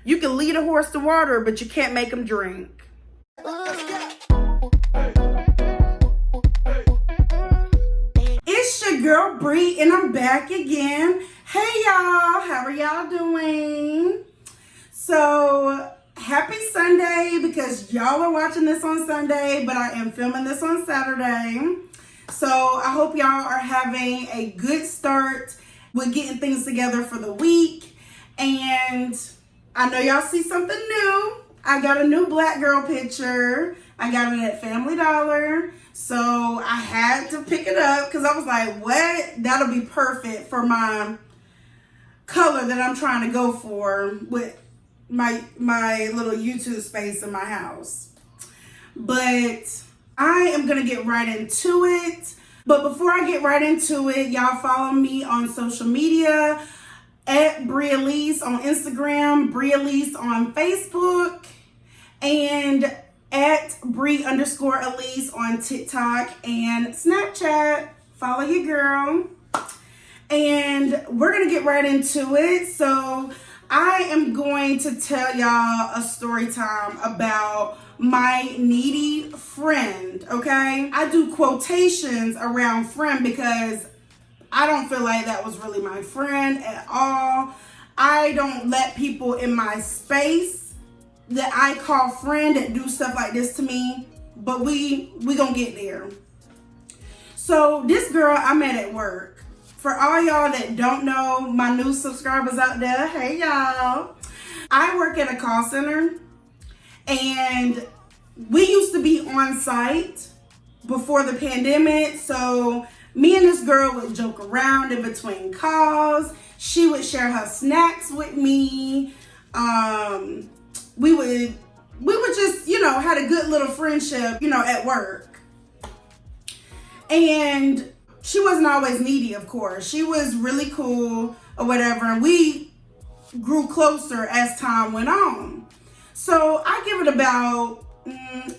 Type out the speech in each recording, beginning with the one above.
You can lead a horse to water, but you can't make him drink. It's your girl Bree, and I'm back again. Hey y'all, how are y'all doing? So happy Sunday, because y'all are watching this on Sunday, but I am filming this on Saturday. So I hope y'all are having a good start with getting things together for the week. And I know y'all see something new. I got a new black girl picture. I got it at Family Dollar. So I had to pick it up because I was like, what? That'll be perfect for my color that I'm trying to go for with my little YouTube space in my house. But I am going to get right into it. But before I get right into it, y'all follow me on social media at Brie Elise on Instagram, Brie Elise on Facebook, and at Brie_Elise on TikTok and Snapchat. Follow your girl. And we're going to get right into it. So I am going to tell y'all a story time about my needy friend, okay? I do quotations around friend because I don't feel like that was really my friend at all. I don't let people in my space that I call friend that do stuff like this to me, but we gonna get there. So this girl I met at work. For all y'all that don't know, my new subscribers out there, hey y'all. I work at a call center, and we used to be on site before the pandemic. So me and this girl would joke around in between calls. She would share her snacks with me. We would just, had a good little friendship, at work. And she wasn't always needy, of course. She was really cool or whatever. And we grew closer as time went on. So I give it about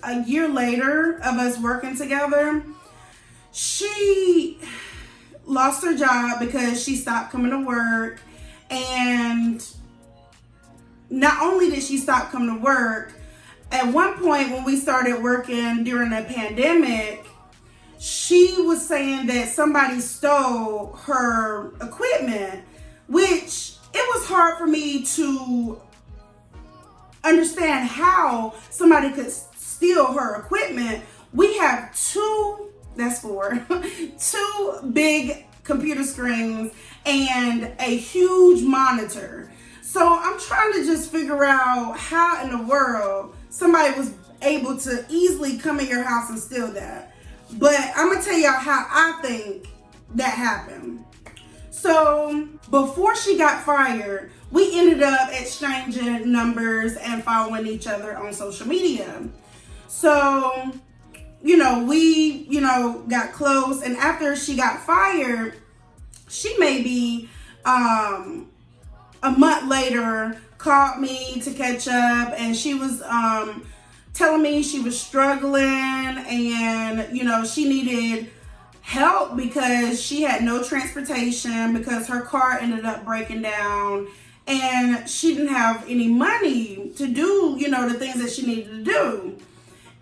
a year later of us working together. She lost her job because she stopped coming to work. And not only did she stop coming to work, at one point when we started working during the pandemic, she was saying that somebody stole her equipment, which it was hard for me to understand how somebody could steal her equipment. We have two big computer screens and a huge monitor. So I'm trying to just figure out how in the world somebody was able to easily come in your house and steal that. But I'm gonna tell y'all how I think that happened. So before she got fired, we ended up exchanging numbers and following each other on social media. So, we, got close. And after she got fired, she maybe a month later called me to catch up, and she was telling me she was struggling and, she needed help because she had no transportation because her car ended up breaking down and she didn't have any money to do, the things that she needed to do.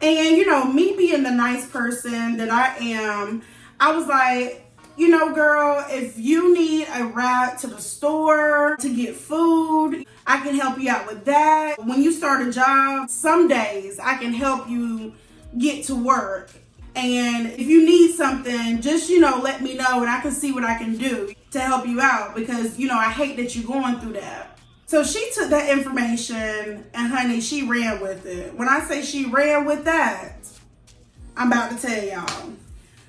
And, me being the nice person that I am, I was like, girl, if you need a ride to the store to get food, I can help you out with that. When you start a job, some days I can help you get to work. And if you need something, just, let me know and I can see what I can do to help you out because, I hate that you're going through that. So she took that information and honey, she ran with it. When I say she ran with that, I'm about to tell y'all.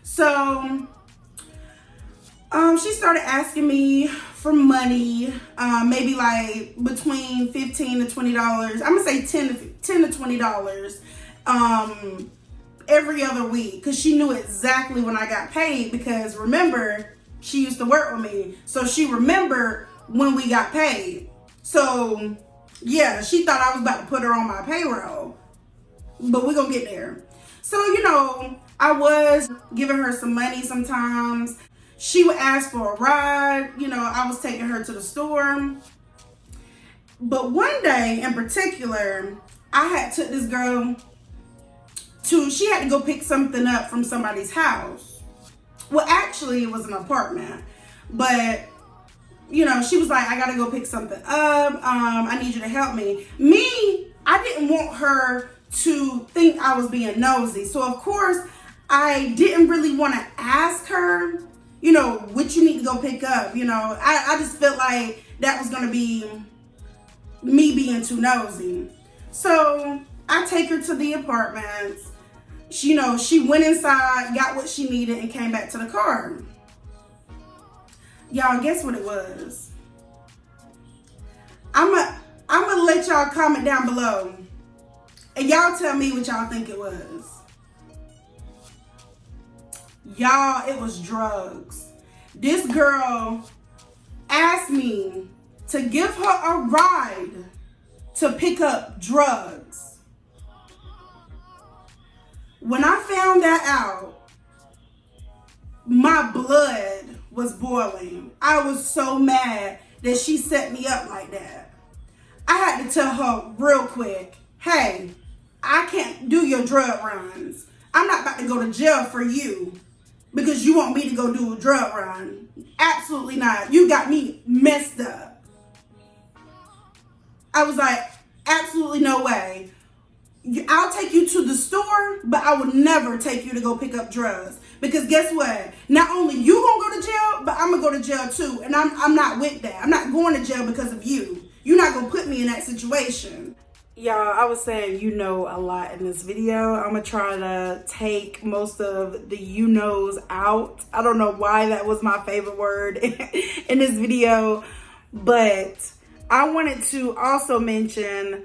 So she started asking me for money, maybe like between $15 to $20. I'm gonna say $10 to $20 every other week because she knew exactly when I got paid because remember, she used to work with me. So she remembered when we got paid. So yeah, she thought I was about to put her on my payroll, but we're gonna get there. So, I was giving her some money sometimes. She would ask for a ride. I was taking her to the store. But one day in particular, I had took this girl she had to go pick something up from somebody's house. Well, actually, it was an apartment. But, you know, she was like, I gotta go pick something up. I need you to help me. Me, I didn't want her to think I was being nosy. So, of course, I didn't really want to ask her, you know, what you need to go pick up. You know, I just felt like that was going to be me being too nosy. So I take her to the apartment. She, you know, she went inside, got what she needed, and came back to the car. Y'all, guess what it was? I'm gonna let y'all comment down below, and y'all tell me what y'all think it was. Y'all, it was drugs. This girl asked me to give her a ride to pick up drugs. When I found that out, my blood was boiling. I was so mad that she set me up like that. I had to tell her real quick, hey, I can't do your drug runs. I'm not about to go to jail for you because you want me to go do a drug run. Absolutely not. You got me messed up. I was like, absolutely no way. I'll take you to the store, but I will never take you to go pick up drugs. Because guess what? Not only you gonna go to jail, but I'm gonna go to jail too. And I'm not with that. I'm not going to jail because of you. You're not gonna put me in that situation. Y'all, I was saying you know a lot in this video. I'm gonna try to take most of the you knows out. I don't know why that was my favorite word in this video, but I wanted to also mention,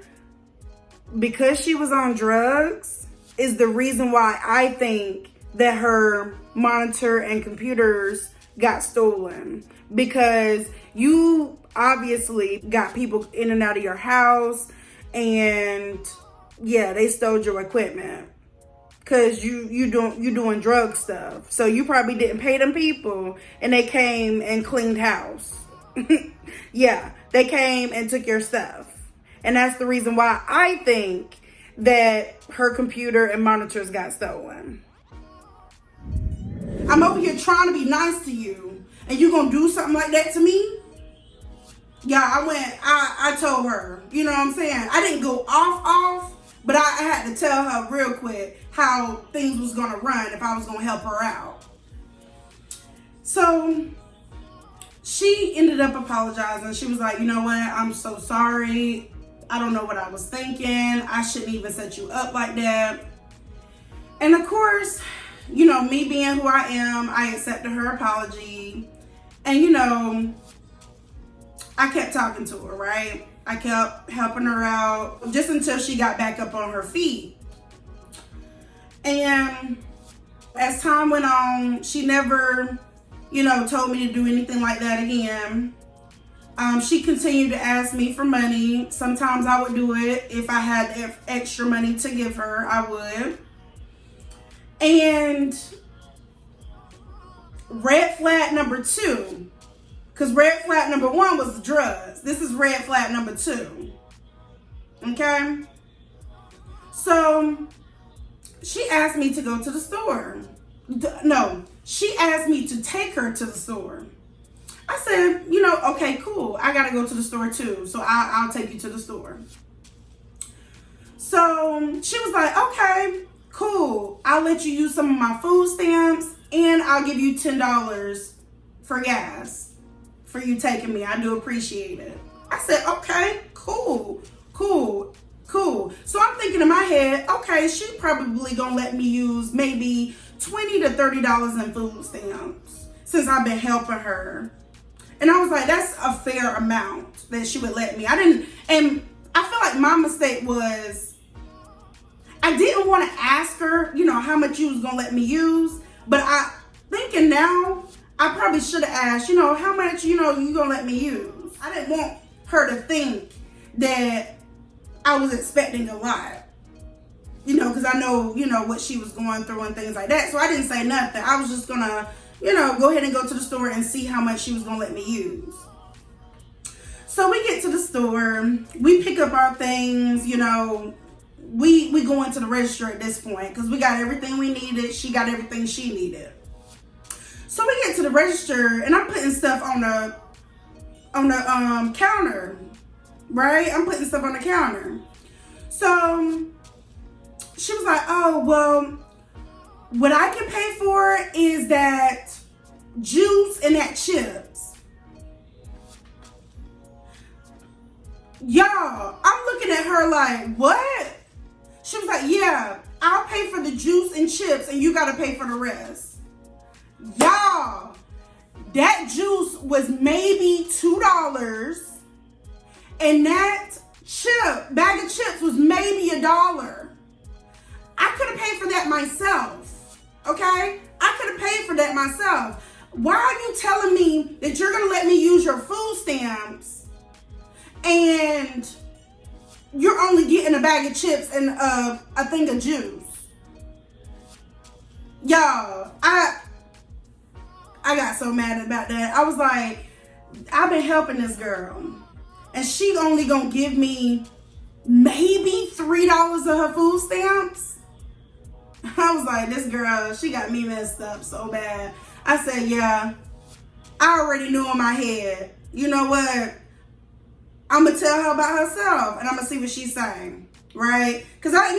because she was on drugs is the reason why I think that her monitor and computers got stolen. Because you obviously got people in and out of your house, and yeah, they stole your equipment because you doing drug stuff. So you probably didn't pay them people, and they came and cleaned house. Yeah, they came and took your stuff. And that's the reason why I think that her computer and monitors got stolen. I'm over here trying to be nice to you, and you gonna do something like that to me? Yeah, I told her, you know what I'm saying? I didn't go off, but I had to tell her real quick how things was gonna run if I was gonna help her out. So she ended up apologizing. She was like, you know what? I'm so sorry. I don't know what I was thinking. I shouldn't even set you up like that. And of course, you know, me being who I am, I accepted her apology. And you know, I kept talking to her, right? I kept helping her out just until she got back up on her feet. And as time went on, she never, you know, told me to do anything like that again. She continued to ask me for money. Sometimes I would do it. If I had extra money to give her, I would. And red flag number 2, because red flag number 1 was the drugs. This is red flag number 2. Okay? So she asked me to go to the store. No, she asked me to take her to the store. I said, you know, okay, cool. I gotta go to the store too, so I'll take you to the store. So she was like, okay, cool. I'll let you use some of my food stamps, and I'll give you $10 for gas for you taking me. I do appreciate it. I said, okay, cool. So I'm thinking in my head, okay, she probably gonna let me use maybe $20 to $30 in food stamps since I've been helping her. And I was like, that's a fair amount that she would let me. And I feel like my mistake was, I didn't want to ask her, you know, how much you was going to let me use. But I thinking now, I probably should have asked, you know, how much, you know, you going to let me use. I didn't want her to think that I was expecting a lot. You know, because I know, you know, what she was going through and things like that. So I didn't say nothing. I was just going to, you know, go ahead and go to the store and see how much she was going to let me use. So we get to the store, we pick up our things, you know, we go into the register at this point because we got everything we needed. She got everything she needed. So we get to the register and I'm putting stuff on the counter, right? I'm putting stuff on the counter. So she was like, oh, well, what I can pay for is that juice and that chips. Y'all, I'm looking at her like, what? She was like, yeah, I'll pay for the juice and chips and you gotta pay for the rest. Y'all, that juice was maybe $2 and that bag of chips was maybe $1. I could have paid for that myself, okay? I could have paid for that myself. Why are you telling me that you're gonna let me use your food stamps and you're only getting a bag of chips and a thing of juice? Y'all, I got so mad about that. I was like, I've been helping this girl and she only gonna give me maybe $3 of her food stamps. I was like, this girl, she got me messed up so bad. I said, yeah, I already knew in my head, you know what? I'm going to tell her about herself and I'm going to see what she's saying, right? Because I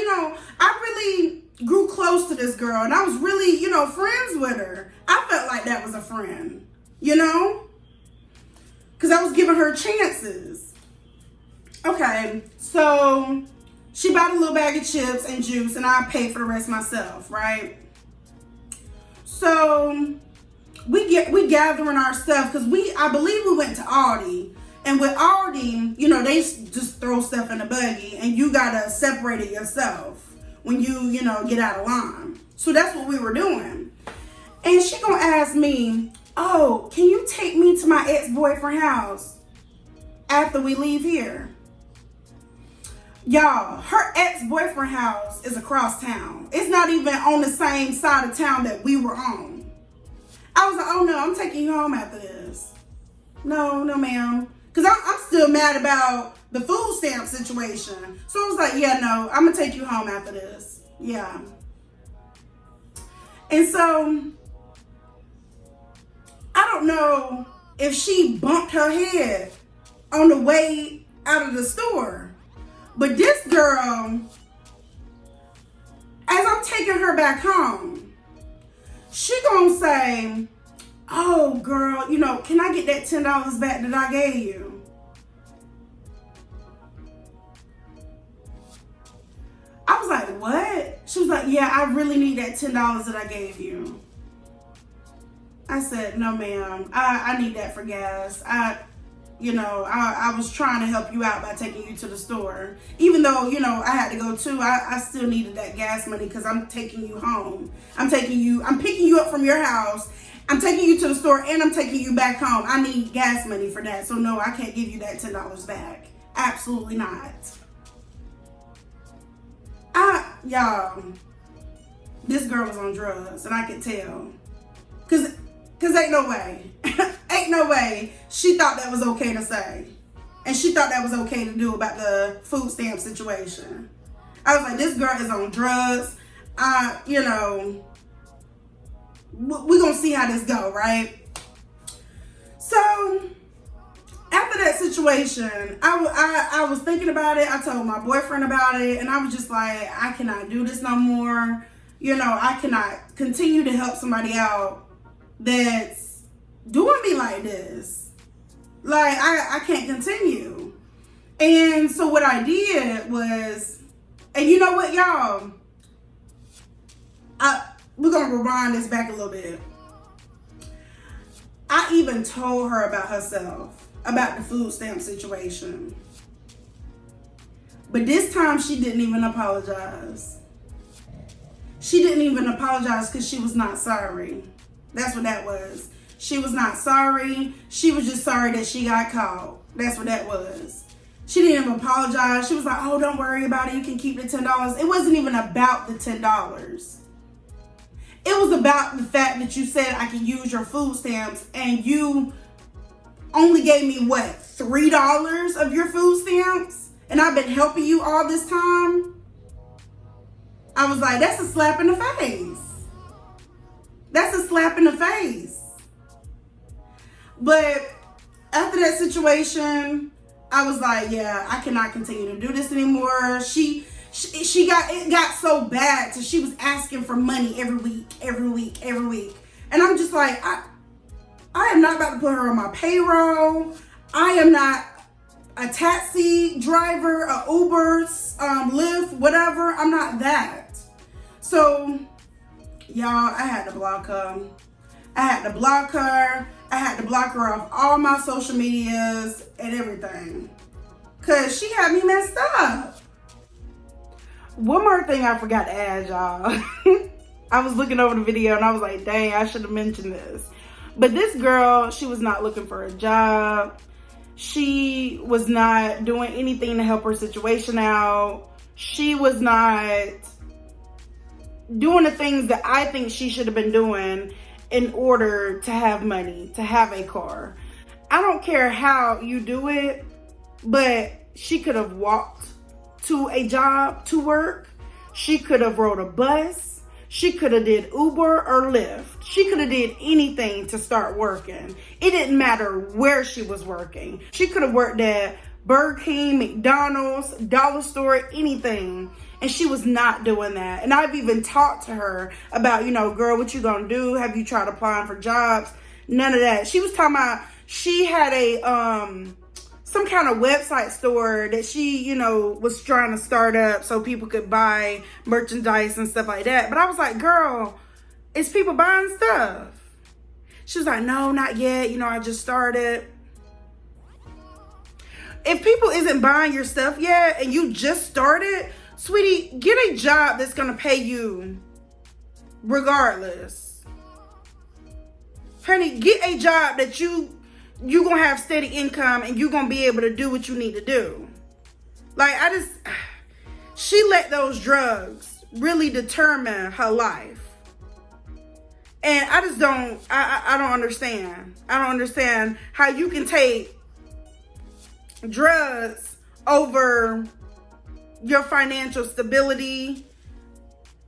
really grew close to this girl and I was really, friends with her. I felt like that was a friend, because I was giving her chances. Okay, so she bought a little bag of chips and juice and I paid for the rest myself, right? So we gathering our stuff because I believe we went to Aldi. And with Aldi, they just throw stuff in a buggy and you gotta separate it yourself when you get out of line. So that's what we were doing. And she gonna ask me, oh, can you take me to my ex-boyfriend's house after we leave here? Y'all, her ex-boyfriend house is across town. It's not even on the same side of town that we were on. I was like, oh no, I'm taking you home after this. No, ma'am. Because I'm still mad about the food stamp situation. So I was like, yeah, no, I'm going to take you home after this. Yeah. And so, I don't know if she bumped her head on the way out of the store. But this girl, as I'm taking her back home, she gonna say, oh girl, can I get that $10 back that I gave you? I was like, what? She was like, yeah, I really need that $10 that I gave you. I said, no ma'am, I need that for gas. I was trying to help you out by taking you to the store. Even though, I had to go too, I still needed that gas money because I'm taking you home. I'm picking you up from your house. I'm taking you to the store and I'm taking you back home. I need gas money for that. So no, I can't give you that $10 back. Absolutely not. Y'all, this girl was on drugs and I could tell. Cause ain't no way. Ain't no way she thought that was okay to say. And she thought that was okay to do about the food stamp situation. I was like, this girl is on drugs. We're going to see how this go, right? So, after that situation, I was thinking about it. I told my boyfriend about it. And I was just like, I cannot do this no more. I cannot continue to help somebody out that's doing me like this. Like, I can't continue. And so what I did was, and you know what, y'all? We're going to rewind this back a little bit. I even told her about herself, about the food stamp situation. But this time she didn't even apologize. She didn't even apologize because she was not sorry. That's what that was. She was not sorry. She was just sorry that she got caught. That's what that was. She didn't even apologize. She was like, oh, don't worry about it. You can keep the $10. It wasn't even about the $10. It was about the fact that you said I can use your food stamps and you only gave me what? $3 of your food stamps and I've been helping you all this time. I was like, that's a slap in the face. That's a slap in the face. But after that situation, I was like, yeah, I cannot continue to do this anymore. It got so bad that she was asking for money every week. And I'm just like, I am not about to put her on my payroll. I am not a taxi driver, a Uber, Lyft, whatever. I'm not that. So, y'all, I had to block her. I had to block her off all my social medias and everything. Because she had me messed up. One more thing I forgot to add, y'all. I was looking over the video and I was like, dang, I should have mentioned this. But this girl, she was not looking for a job. She was not doing anything to help her situation out. She was not doing the things that I think she should have been doing in order to have money, to have a car. I don't care how you do it, but she could have walked to a job to work. She could have rode a bus. She could have did Uber or Lyft. She could have did anything to start working. It didn't matter where she was working. She could have worked at Burger King, McDonald's, Dollar Store, anything. And she was not doing that. And I've even talked to her about, girl, what you gonna do? Have you tried applying for jobs? None of that. She was talking about she had a some kind of website store that she, was trying to start up so people could buy merchandise and stuff like that. But I was like, girl, is people buying stuff? She was like, no, not yet. I just started. If people isn't buying your stuff yet and you just started, sweetie, get a job that's going to pay you regardless. Honey, get a job that you're going to have steady income and you're going to be able to do what you need to do. She let those drugs really determine her life. And I just don't understand. I don't understand how you can take drugs over your financial stability.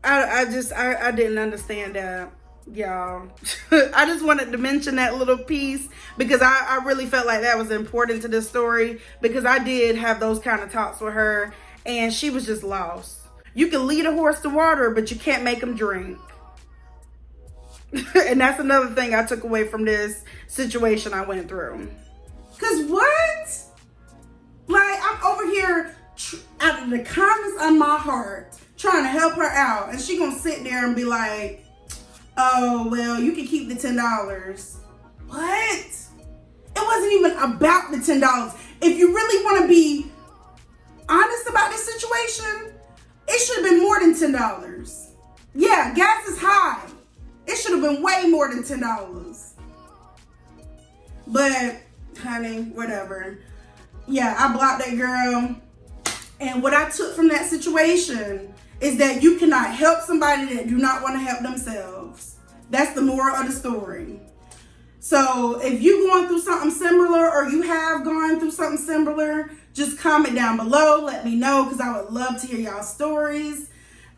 I didn't understand that, y'all. I just wanted to mention that little piece because I really felt like that was important to this story, because I did have those kind of talks with her and she was just lost. You can lead a horse to water, but you can't make him drink. And that's another thing I took away from this situation I went through. Cause what? I'm over here out of the kindness of my heart trying to help her out, and she gonna sit there and be like, oh, well, you can keep the $10. What? It wasn't even about the $10. If you really want to be honest about this situation, it should have been more than $10. Yeah, gas is high. It should have been way more than $10. But, honey, whatever. Yeah, I blocked that girl. And what I took from that situation is that you cannot help somebody that do not want to help themselves. That's the moral of the story. So if you're going through something similar, or you have gone through something similar, just comment down below. Let me know, because I would love to hear y'all's stories.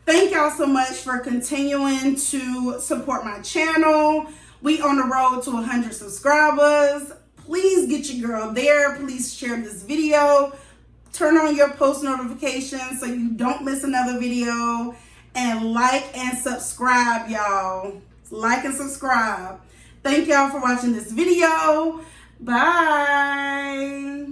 Thank y'all so much for continuing to support my channel. We on the road to 100 subscribers. Please get your girl there. Please share this video. Turn on your post notifications so you don't miss another video. And like and subscribe, y'all. Like and subscribe. Thank y'all for watching this video. Bye.